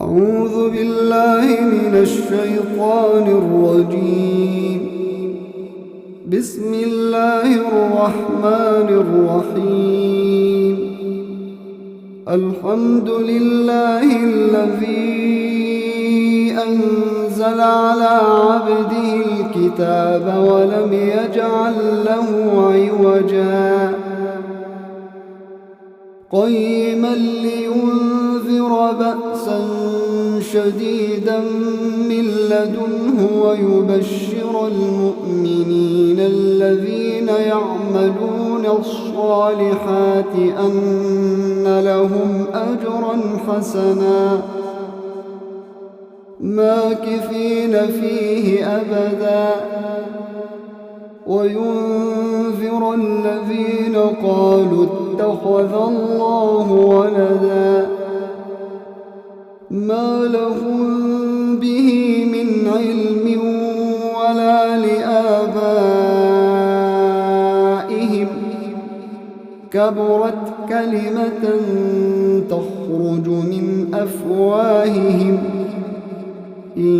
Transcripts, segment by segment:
أعوذ بالله من الشيطان الرجيم. بسم الله الرحمن الرحيم. الحمد لله الذي أنزل على عبده الكتاب ولم يجعل له عوجا قيما لينذر بأسا شديدا من لدنه ويبشر المؤمنين الذين يعملون الصالحات أن لهم أجرا حسنا ماكثين فيه أبدا وينذر الذين قالوا اتخذ الله ولدا ما لهم به من علم ولا لآبائهم كبرت كلمة تخرج من أفواههم إن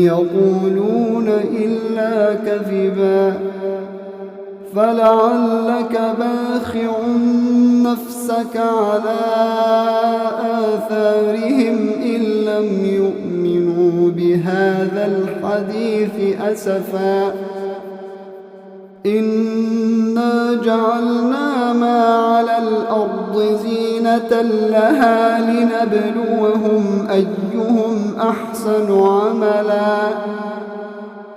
يقولون إلا كذبا فلعلك باخع نفسك على آثارهم إن لم يؤمنوا بهذا الحديث أسفا إنا جعلنا ما على الأرض زينة لها لنبلوهم أيهم أحسن عملا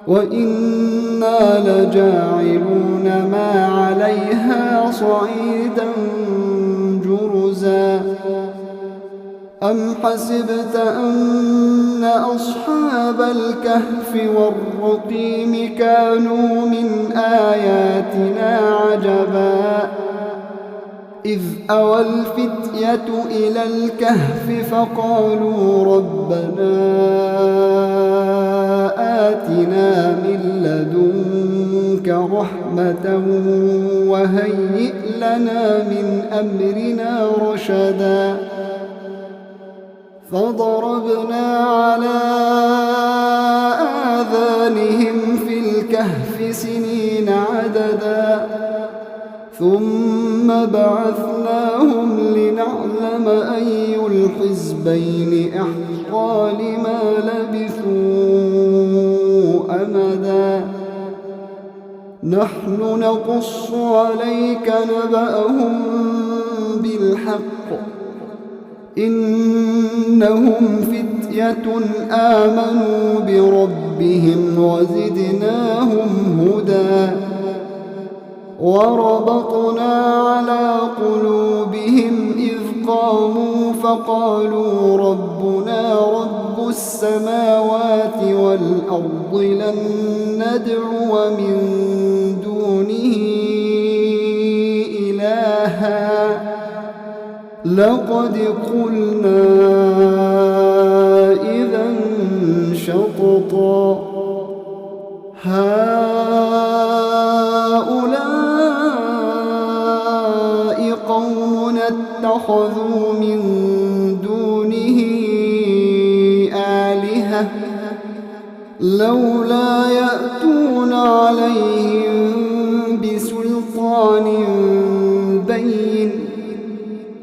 وإنا لجاعلون ما عليها صعيدا جرزا أم حسبت أن أصحاب الكهف والرقيم كانوا من آياتنا عجبا إذ أوى الفتية إلى الكهف فقالوا ربنا آتنا من لدنك رحمة وهيئ لنا من أمرنا رشدا فضربنا على آذانهم في الكهف سنين عددا ثم بعثناهم لنعلم أي الحزبين أحصى لما لبثوا أمدا نحن نقص عليك نبأهم بالحق إنهم فتية آمنوا بربهم وزدناهم هدى وربطنا على قلوبهم إذ قاموا فقالوا ربنا رب السماوات والأرض لن ندعو من دونه إلها لقد قلنا إذا شططا هؤلاء قومنا اتخذوا من دونه آلهة لولا يأتون عليهم بسلطان بين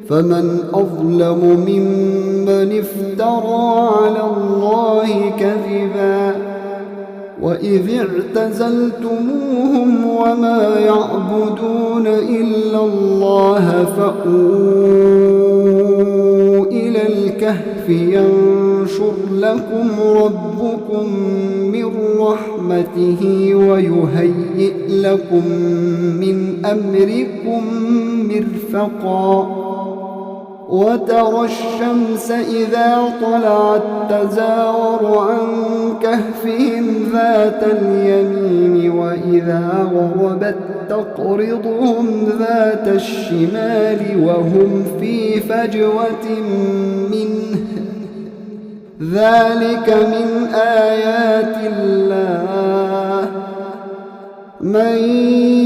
فمن أظلم ممن افترى على الله كذبا وإذ اعتزلتموهم وما يعبدون إلا الله فأووا إلى الكهف ينشر لكم ربكم من رحمته ويهيئ لكم من أمركم مرفقا وترى الشمس إذا طلعت تزاور عن كهفهم ذات اليمين وإذا غربت تقرضهم ذات الشمال وهم في فجوة منه ذلك من آيات الله من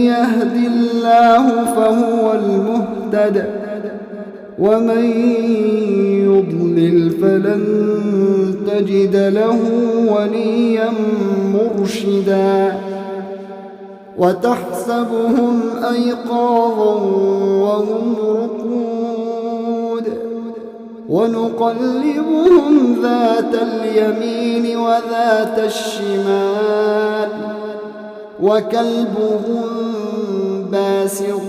يهد الله فهو المهتد ومن يضلل فلن تجد له وليا مرشدا وتحسبهم أيقاظا وهم رقود ونقلبهم ذات اليمين وذات الشمال وكلبهم باسط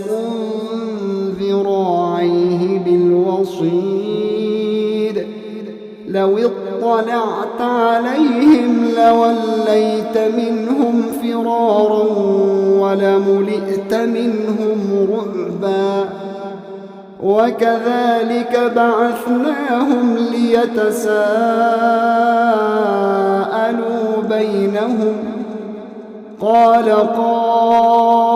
ذراعيه بالوصيد لو اطلعت عليهم لوليت منهم فرارا ولملئت منهم رعبا وكذلك بعثناهم ليتساءلوا بينهم قال قائل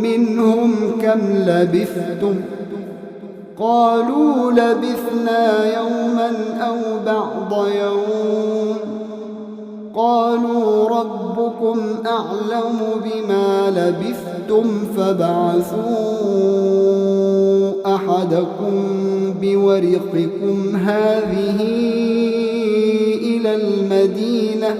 منهم كم لبثتم قالوا لبثنا يوما أو بعض يوم قالوا ربكم أعلم بما لبثتم فابعثوا أحدكم بورقكم هذه إلى المدينة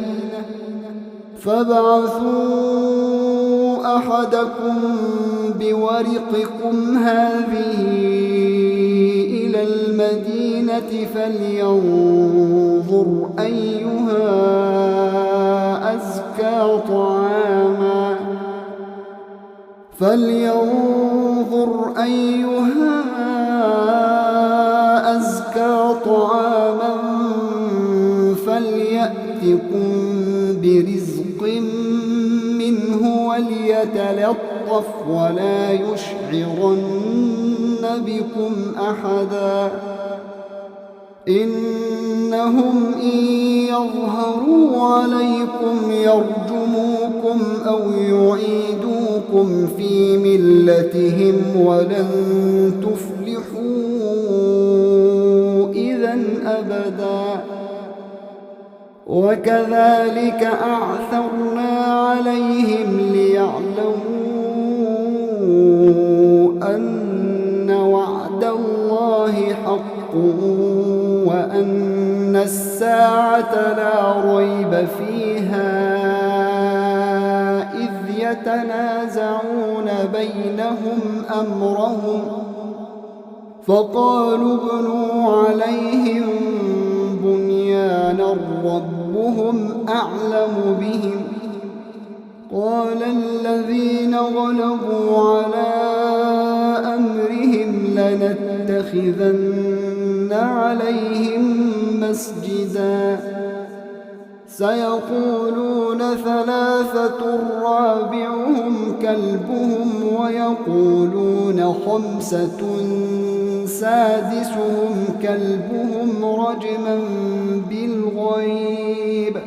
فلينظر أيها أزكى طعاما فليأتكم برزق منه وليتلطف ولا يشعرن بكم أحدا إنهم إن يظهروا عليكم يرجموكم أو يعيدوكم في ملتهم ولن تفلحوا إذا أبدا وكذلك أعثرنا عليهم ليعلموا أن وعد الله حق وأن الساعة لا ريب فيها إذ يتنازعون بينهم أمرهم فقالوا ابنوا عليهم بنيانا ربهم أعلم بهم قال الذين غلبوا على أمرهم لنتخذن عليهم مسجدا سيقولون ثلاثة رابعهم كلبهم ويقولون خمسة سادسهم كلبهم رجما بالغيب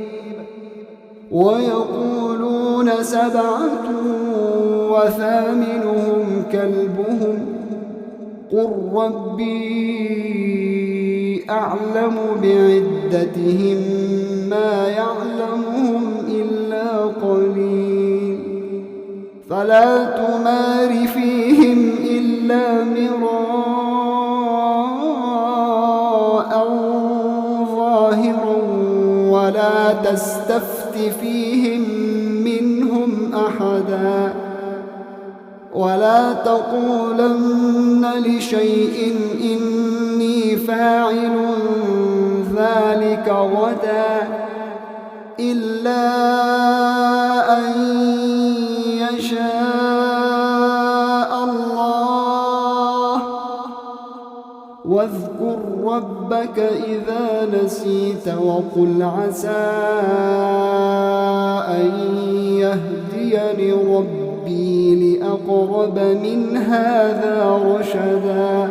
ويقولون سبعة وثامنهم كلبهم قل ربي أعلم بعدتهم ما يعلمهم إلا قليل فلا تمار فيهم إلا مراء ظاهرا ولا تستفت فيهم منهم أحدا ولا تقولن لشيء إني فاعل ذلك غدا إلا أن يشاء الله واذكر ربك إذا نسيت وقل عسى أن يهديني ربي لأقرب من هذا رشدا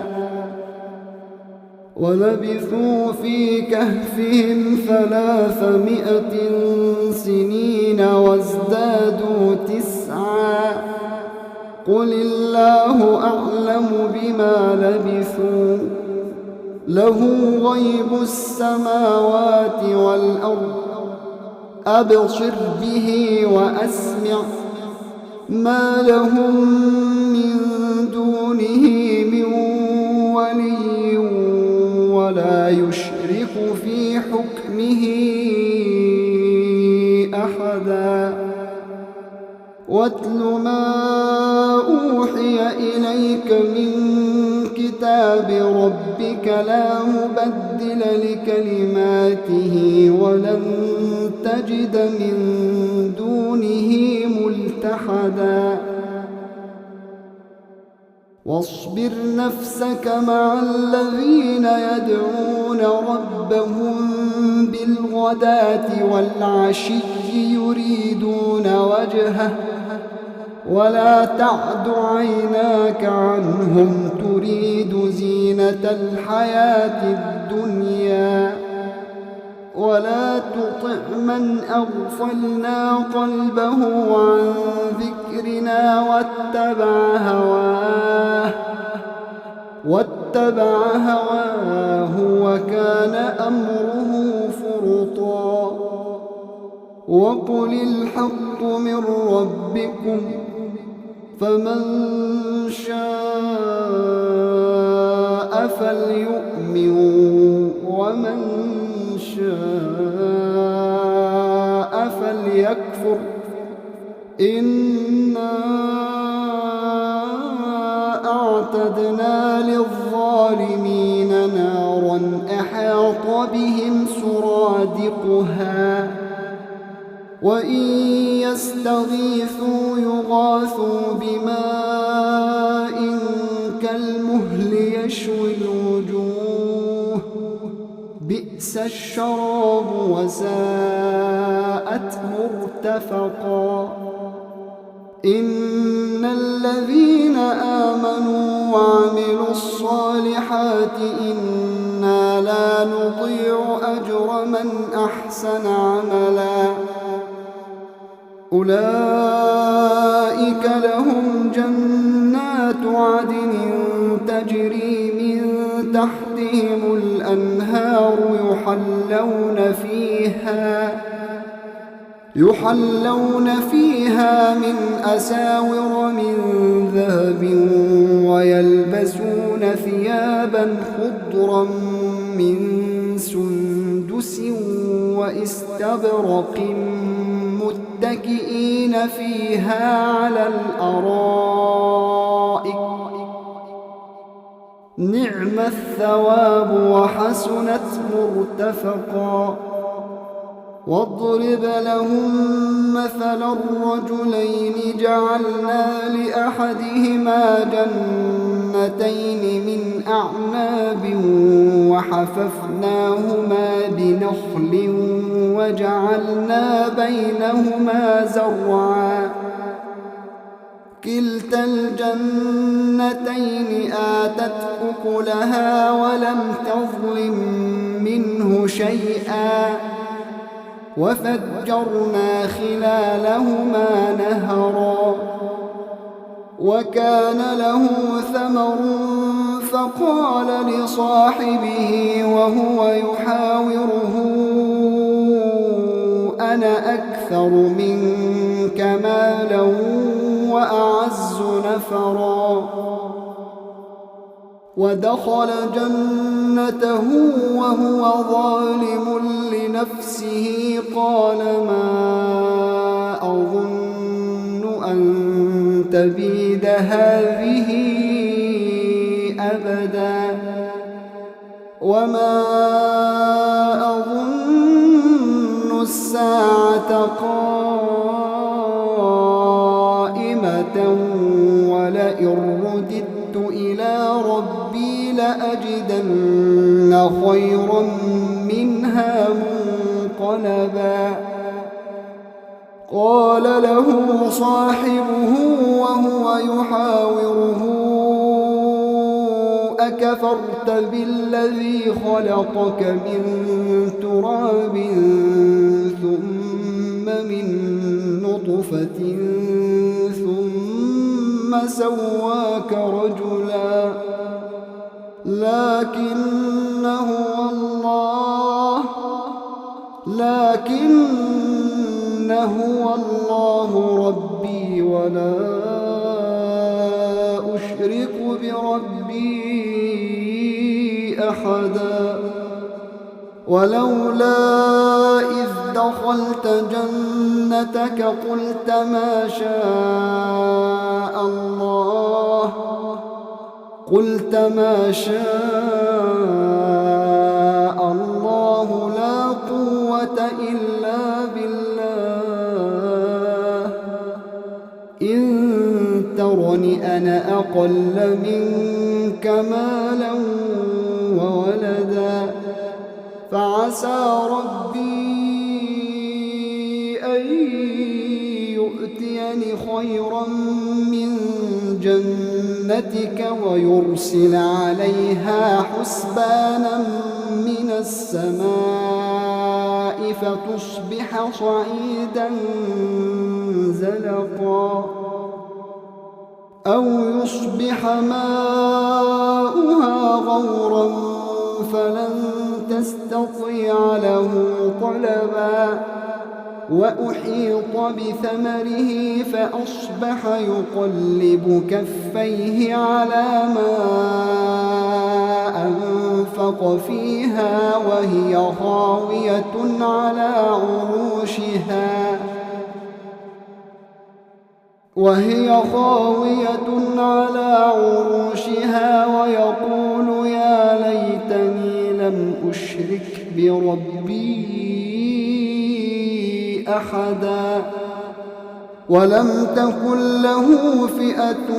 ولبثوا في كهفهم 300 سنين وازدادوا 9 قل الله أعلم بما لبثوا له غيب السماوات والأرض أبصر به وأسمع ما لهم من دونه من ولي ولا يشرك في حكمه أحدا واتل ما أوحي إليك من كتاب ربك لا مبدل لكلماته ولن تجد من دونه ملتحدا واصبر نفسك مع الذين يدعون ربهم بالغداة والعشي يريدون وجهه ولا تعد عيناك عنهم تريد زينة الحياة الدنيا ولا تطع من أغفلنا قلبه عن ذكرنا واتبع هواه وكان أمره فرطا وقل الحق من ربكم فمن شاء فليؤمن ومن شاء فليكفر إنا أعتدنا للظالمين نارا أحاط بهم سرادقها وإن يستغيثوا يغاثوا بماء كالمهل يشوي الوجوه بئس الشراب وساءت مرتفقا إن الذين آمنوا وعملوا الصالحات إنا لا نضيع أجر من أحسن عملا أولئك لهم جنات عدن تجري من تحتهم الأنهار يحلون فيها من أساور من ذهب ويلبسون ثيابا خضرا من سندس واستبرق متكئين فيها على الأرائك نعم الثواب وحسنت مرتفقا واضرب لهم مثل الرجلين جعلنا لأحدهما جنتين من أعناب وحففناهما بنخل وجعلنا بينهما زرعا كلتا الجنتين آتت أكلها ولم تظلم منه شيئا وفجرنا خلالهما نهرا وكان له ثمر فقال لصاحبه وهو يحاوره أنا أكثر منك مالا وأعز نفرا ودخل جنته وهو ظالم لنفسه قال ما أظن أن تبيد هذه أبدا وما أظن الساعة قائمة ولئن رددت إلى ربي لأجدن خيرا منها منقلبا قال له صاحبه وهو يحاوره أكفرت بالذي خلقك من تراب ثم من نطفة ثم سواك رجلا لكن هو الله ربي ولا أشرك بربي أحدا ولولا إذ دخلت جنتك قلت ما شاء الله لا قوة إلا بالله إن ترني أنا أقل منك مالا وولدا فعسى ربي أن يؤتيني خيرا من جنتك ويرسل عليها حسبانا من السماء فتصبح صعيدا زلقا أو يصبح ماؤها غورا فلن تستطيع له طلبا وأحيط بثمره فأصبح يقلب كفيه على ما أنفق فيها وهي خاوية على عروشها ويقول يا ليتني لم أشرك بربي أحدا ولم تكن له فئة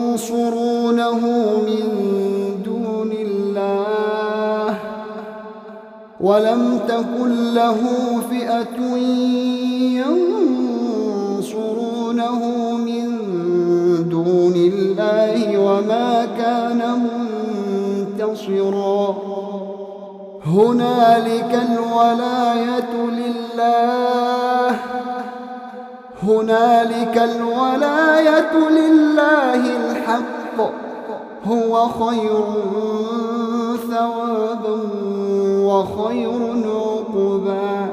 ينصرونه من دون الله وما كان منتصرا هنالك الولاية لله الحق هو خير ثوابا وخير عقبا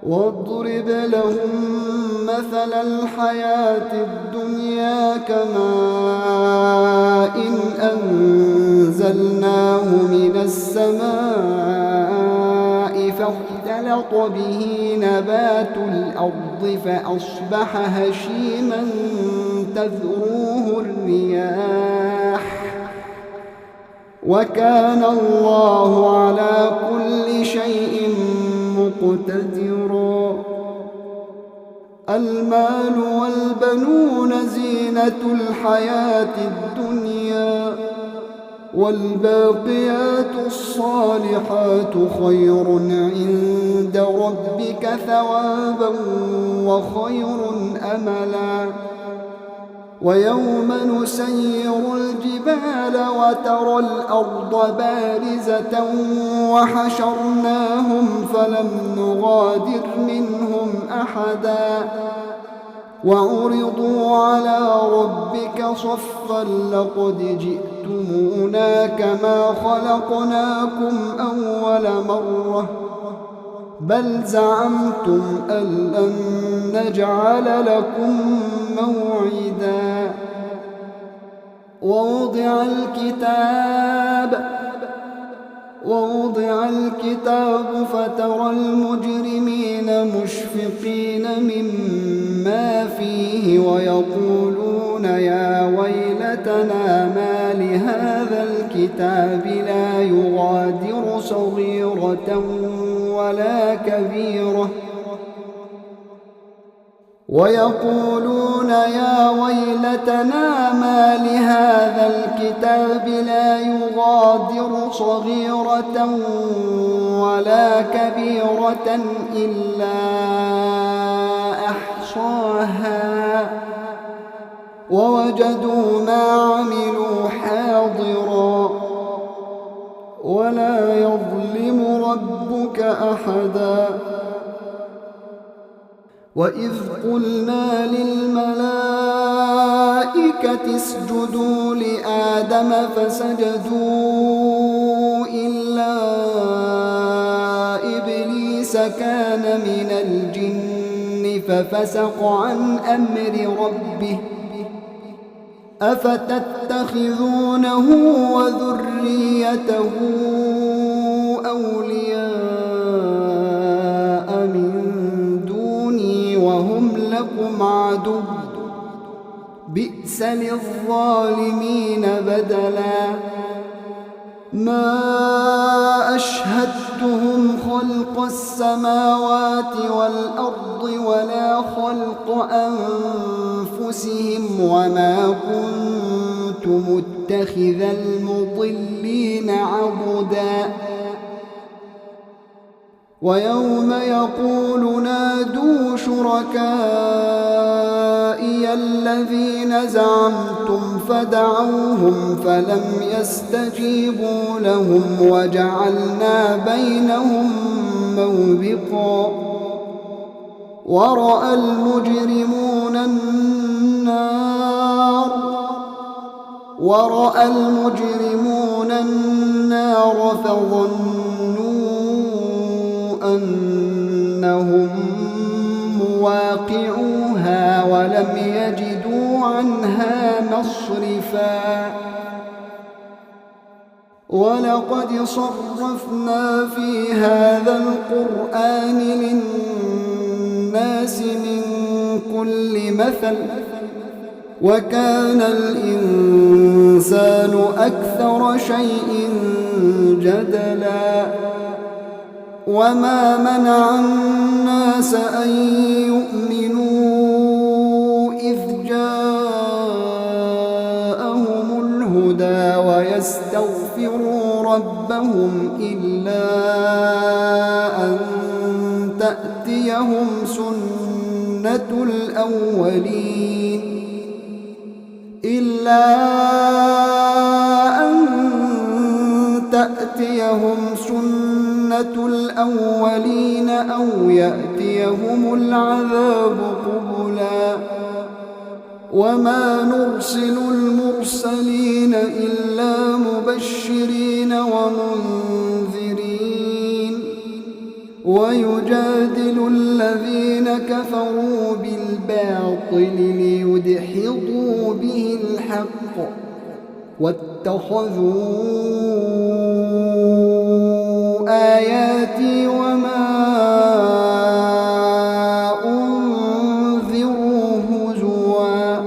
واضرب لهم مثل الحياة الدنيا كماء أنزلناه من السماء فاختلط به نبات الأرض فأصبح هشيما تذروه الرياح وكان الله على كل شيء مقتدرا المال والبنون زينة الحياة الدنيا والباقيات الصالحات خير عند ربك ثوابا وخير أملا ويوم نسير الجبال وترى الأرض بارزة وحشرناهم فلم نغادر منهم أحدا وعرضوا على ربك صفا لقد جئتمونا كما خلقناكم أول مرة بل زعمتم أن لن نجعل لكم موعدا ووضع الكتاب فترى المجرمين مشفقين مما فيه ويقولون يا ويلتنا ما لهذا الكتاب لا يغادر صغيرة ولا كبيرة إلا أحصاها ووجدوا ما عملوا حاضرا ولا يظلم ربك أحدا وإذ قلنا للملائكة اسجدوا لآدم فسجدوا إلا إبليس كان من الجن ففسق عن أمر ربه أفتتخذونه وذريته أولياء من دوني وهم لكم عدو بئس للظالمين بدلا ما أشهدتهم خلق السماوات والأرض ولا خلق أنفسهم وما كنت متخذ المضلين عضدا ويوم يقول نادوا شركائي الذين زعمتم فدعوهم فلم يستجيبوا لهم وجعلنا بينهم موبقا ورأى المجرمون النار فظنوا أنهم مواقعوها ولم يجدوا عنها مصرفا ولقد صرفنا في هذا القرآن للناس من كل مثل وكان الإنسان أكثر شيء جدلا وما منع الناس أن يؤمنوا إذ جاءهم الهدى ويستغفروا ربهم إلا أن تأتيهم سنة الأولين أو يأتيهم العذاب قبلا وما نرسل المرسلين إلا مبشرين ومنذرين ويجادل الذين كفروا بالباطل ليدحضوا به الحق واتخذوا آياتي وما أنذروا هزوا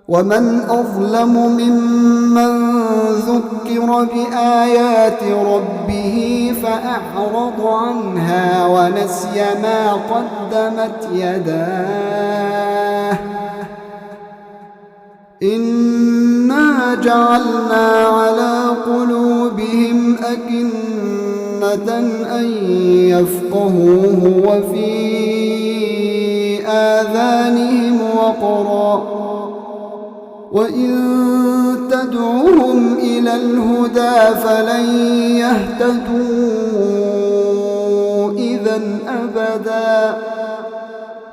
ومن أظلم ممن ذكر بآيات ربه فأعرض عنها ونسي ما قدمت يداه إنا جعلنا على قلوبهم أكنة أن يفقهوه وفي آذانهم وقرا وإن تدعوهم إلى الهدى فلن يهتدوا إذن أبدا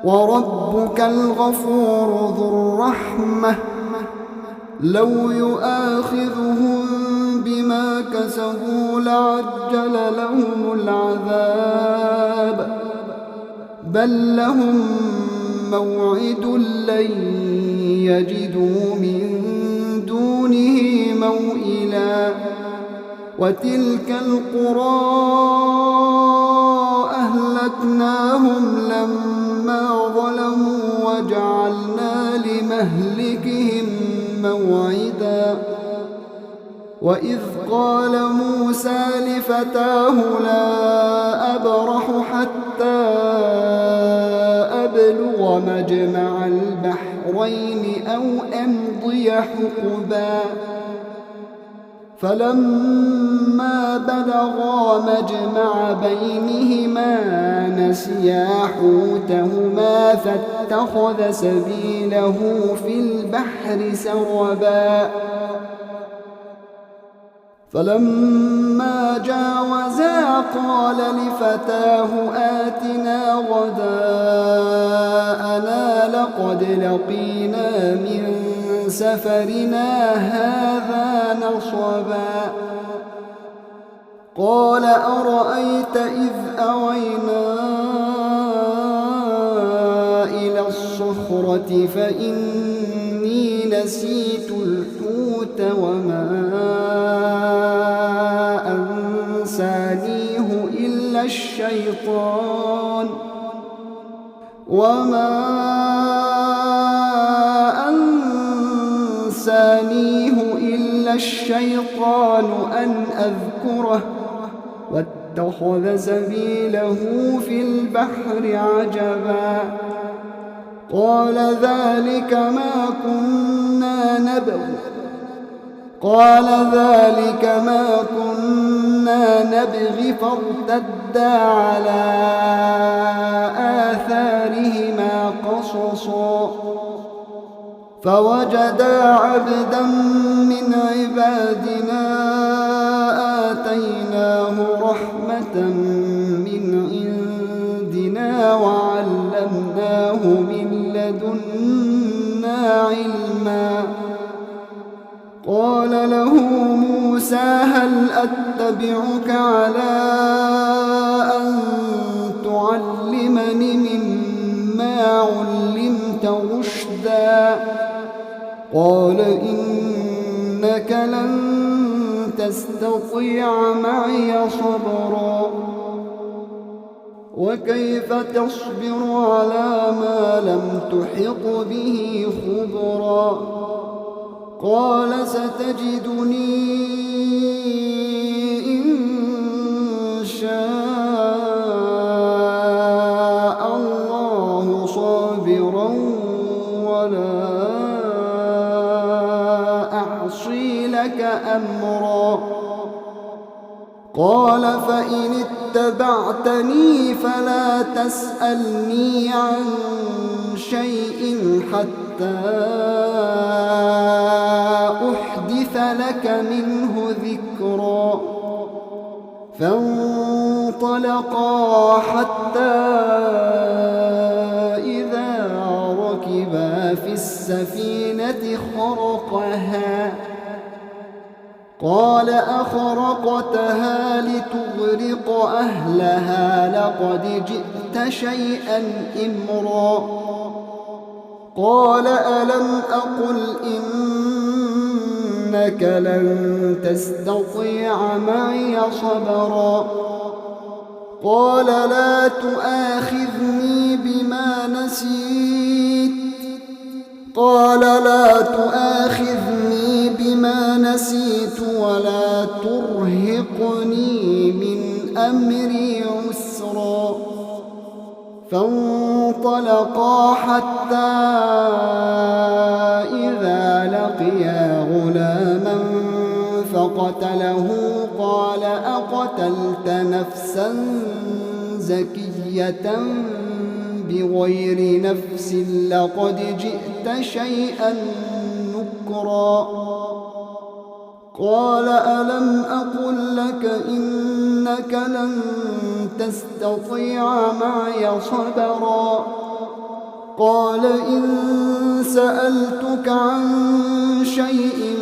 وربك الغفور ذو الرحمة لو يؤاخذهم بما كسبوا لعجل لهم العذاب بل لهم موعد لن يجدوا من دونه موئلا وتلك القرى أهلكناهم لما ظلموا وجعلنا لمهلكهم موعدا وإذ قال موسى لفتاه لا أبرح حتى أبلغ مجمع البحرين أو أمضي حقبا فلما بلغا مجمع بينهما نسيا حوتهما فاتخذ سبيله في البحر سربا فلما جاوزا قال لفتاه آتنا غداءنا لقد لقينا من سفرنا هذا نصبا قال أرأيت إذ أوينا إلى الصخرة فإني نسيت الحوت وما أنسانيه إلا الشيطان أن أذكره واتخذ سبيله في البحر عجبا قال ذلك ما كنا نبغي فارتدا على آثارهما قصصا فوجدا عبدا من عبادنا آتيناه رحمة من عندنا وعلمناه من لدنا علما قال له موسى هل أتبعك على أن تعلمني مما علمت رشدا قال إنك لن تستطيع معي صبرا وكيف تصبر على ما لم تحط به خبرا قال ستجدني إن شاء الله صابرا ولا أعصي لك أمرا قال فإن اتبعتني فلا تسألني عن شيء حتى أحدث لك منه ذكرا فانطلقا حتى إذا ركبا في السفينة خرقها قال أخرقتها لتغرق أهلها لقد جئت شيئا إمرا قال ألم أقل إنك لن تستطيع معي صبرا قال لا تؤاخذني بما نسيت ولا ترهقني من أمري عسرا فانطلقا حتى إذا لقيا غلاما فقتله قال أقتلت نفسا زكية بغير نفس لقد جئت شيئا نكرا قال ألم أقل لك إنك لن تستطيع معي صبرا قال إن سألتك عن شيء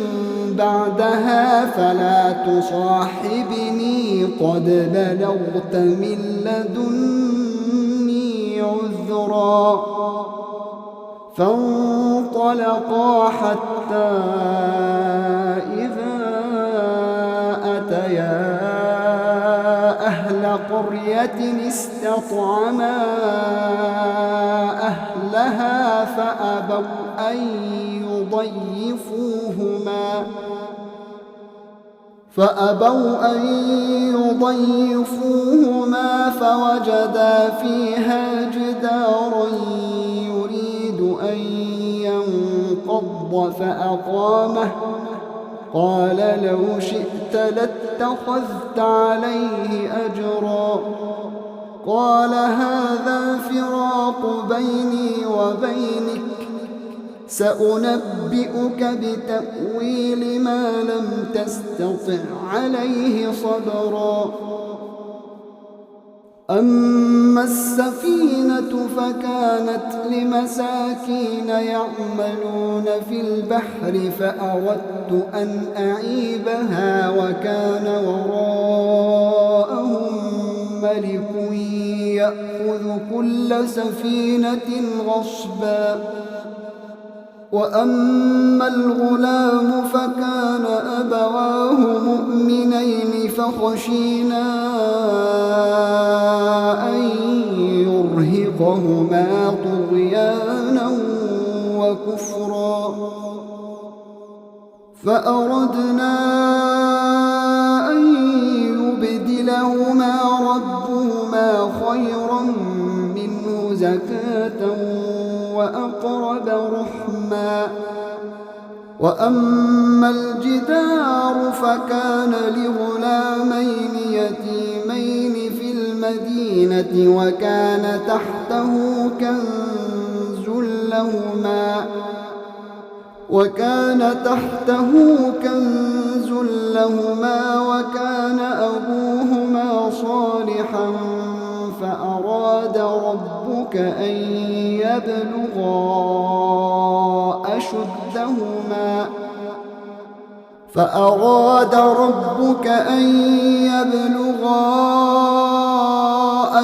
بعدها فلا تصاحبني قد بلغت من لدني عذرا فانطلقا حتى إذا أتيا أهل قرية استطعما أهلها فأبوا أن يضيفوهما فوجدا فيها جدارا يريد أن ينقض فأقامه قال لو شئت لاتخذت عليه أجرا قال هذا فراق بيني وبينك سأنبئك بتأويل ما لم تستطع عليه صبرا أما السفينة فكانت لمساكين يعملون في البحر فأردت أن أعيبها وكان وراءهم ملك يأخذ كل سفينة غصبا وأما الغلام فكان أبواه مؤمنين فخشينا أن يرهقهما طغيانا وكفرا فأردنا أن يبدلهما ربهما خيرا منه زكاة وأقرب رحما وأما الجدار فكان لغلامين يتيمين في المدينة وكان تحته كنز لهما وكان أبوهما صالحا فأراد ربك أن يبلغا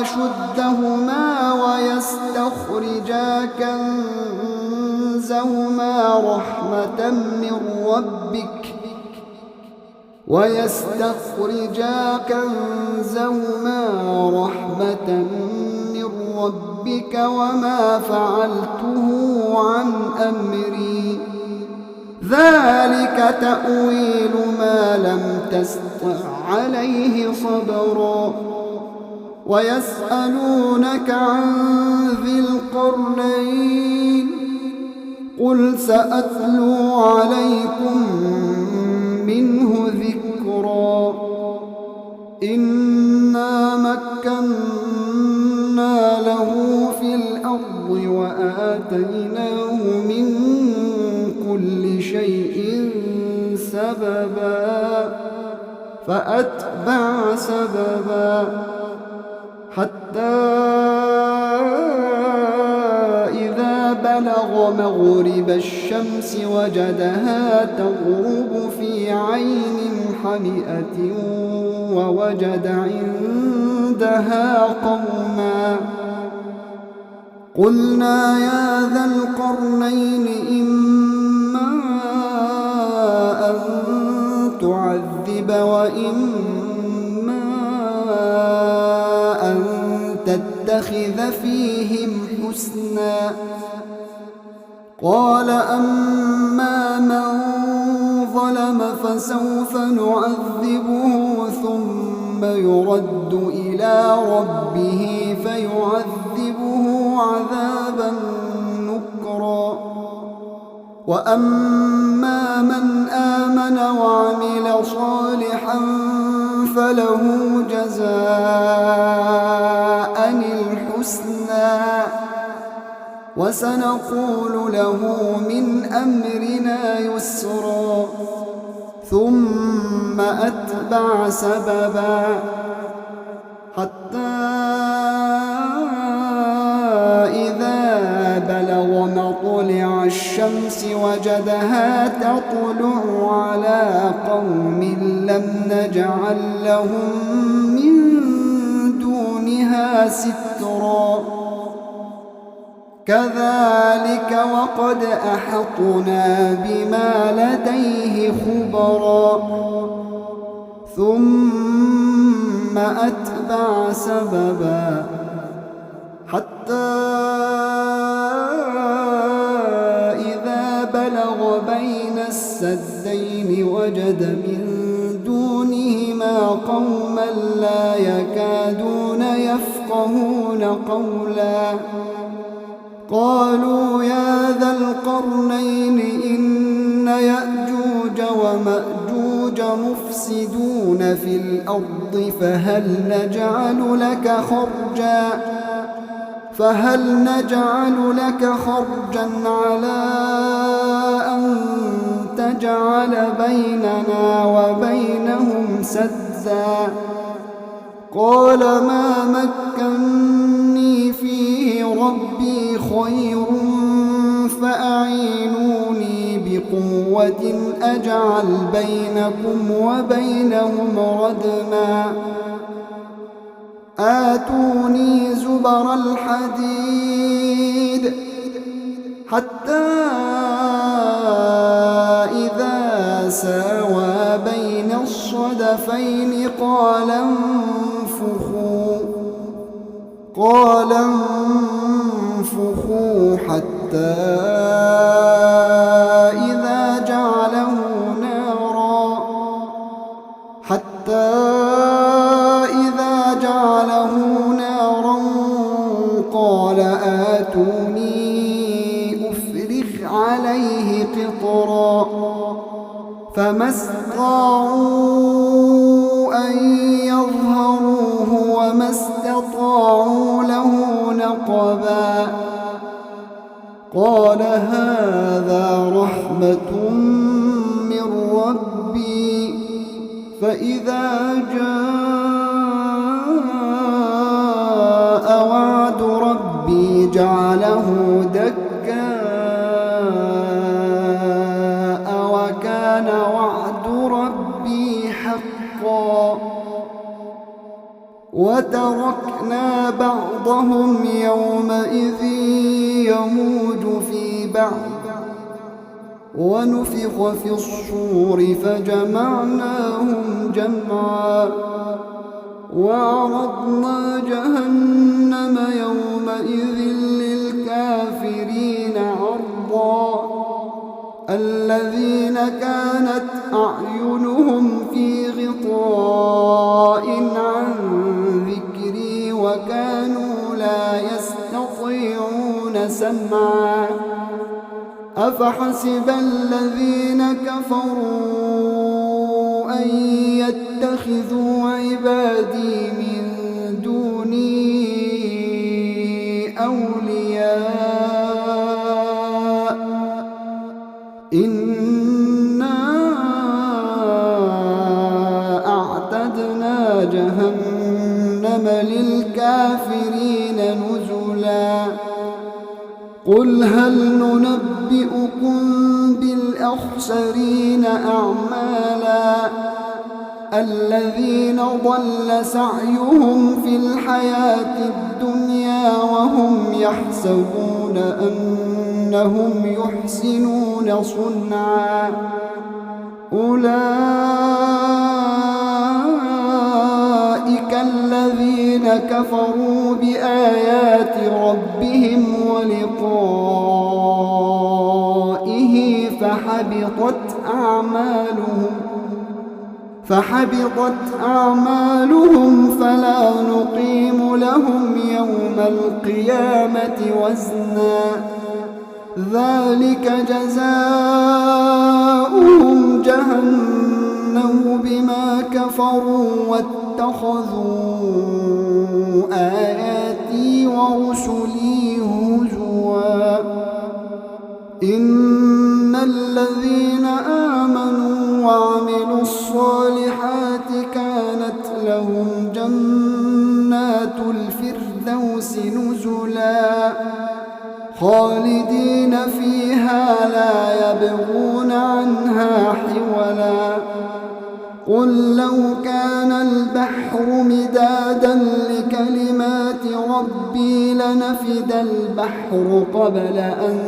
أشدهما ويستخرجا كنزهما رحمة من ربك وما فعلته عن أمري ذلك تأويل ما لم تستطع عليه صبرا ويسألونك عن ذي القرنين قل سأتلو عليكم منه ذكرا إنا مكنا له في الأرض وآتيناه من كل شيء سببا فأتبع سببا حتى إذا بلغ مغرب الشمس وجدها تغرب في عين حمئة ووجد عندها قوما قلنا يا ذا القرنين إما أن تعذب وإما أن تتخذ فيهم حسنا قال أما من ظلم فسوف نعذبه ثم يرد إلى ربه فيعذبه عذابا نكرا وأما من آمن وعمل صالحا فله جزاء الحسنى وسنقول له من أمرنا يسرا ثم أتبع سببا حتى إذا بلغ مطلع الشمس وجدها تطلع على قوم لم نجعل لهم من دونها سترا كذلك وقد أحطنا بما لديه خبرا ثم أتبع سببا حتى إذا بلغ بين السدين وجد من دونهما قوما لا يكادون يفقهون قولا قالوا يا ذا القرنين إن يأجوج ومأجوج مفسدون في الأرض فهل نجعل لك خرجا على أن تجعل بيننا وبينهم سدا قال ما مكني فيه ربي خير فأعينوني بقوة أجعل بينكم وبينهم ردما آتوني زبر الحديد حتى إذا ساوى بين الصدفين قال انفخوا حتى إذا جعله نارا قال آتوني أفرغ عليه قطرا فما استطاعوا أن يظهروه وما استطاعوا له نقبا قال هذا رحمة من ربي فإذا جاء وعد ربي جعله دكاء وكان وعد ربي حقا وتركنا بعضهم يومئذ يموج في بعض ونفخ في الصور فجمعناهم جمعا وعرضنا جهنم يومئذ للكافرين عرضا الذين كانت أعينهم في غطاء عن ذكري وكانوا لا يستطيعون سمعا أفحسب الذين كفروا أن يتخذوا عبادي من دوني أولياء إنا أعتدنا جهنم للكافرين نزلا قل هل ننبئكم بالأخسرين أعمالا الذين ضل سعيهم في الحياة الدنيا وهم يحسبون أنهم يحسنون صنعا أولئك الذين كفروا بآيات ربهم ولقائه فحبطت أعمالهم فلا نقيم لهم يوم القيامة وزنا ذلك جزاؤهم جهنم بما كفروا واتخذوا آياتي ورسلي هزوا إن الذين آمنوا وعملوا الصالحات كانت لهم جنات الفردوس نزلا خالدين فيها لا يبغون عنها حولا قل لو كان البحر مدادا لكلمات ربي لنفد البحر قبل أن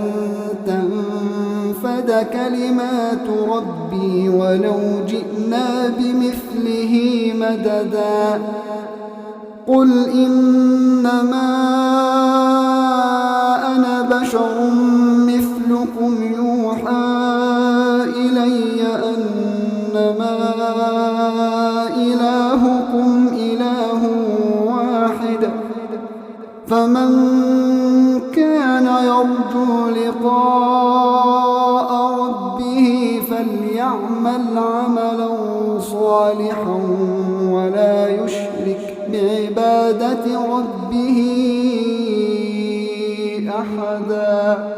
تنفد كلمات ربي ولو جئنا بمثله مددا قل إنما أنا بشر مثلكم يوحى إلي أنما إلهكم إله واحد فمن كان يرجو لقاء ربه فليعمل عملا صالحا ولا يشرك بعبادة ربه أحدا.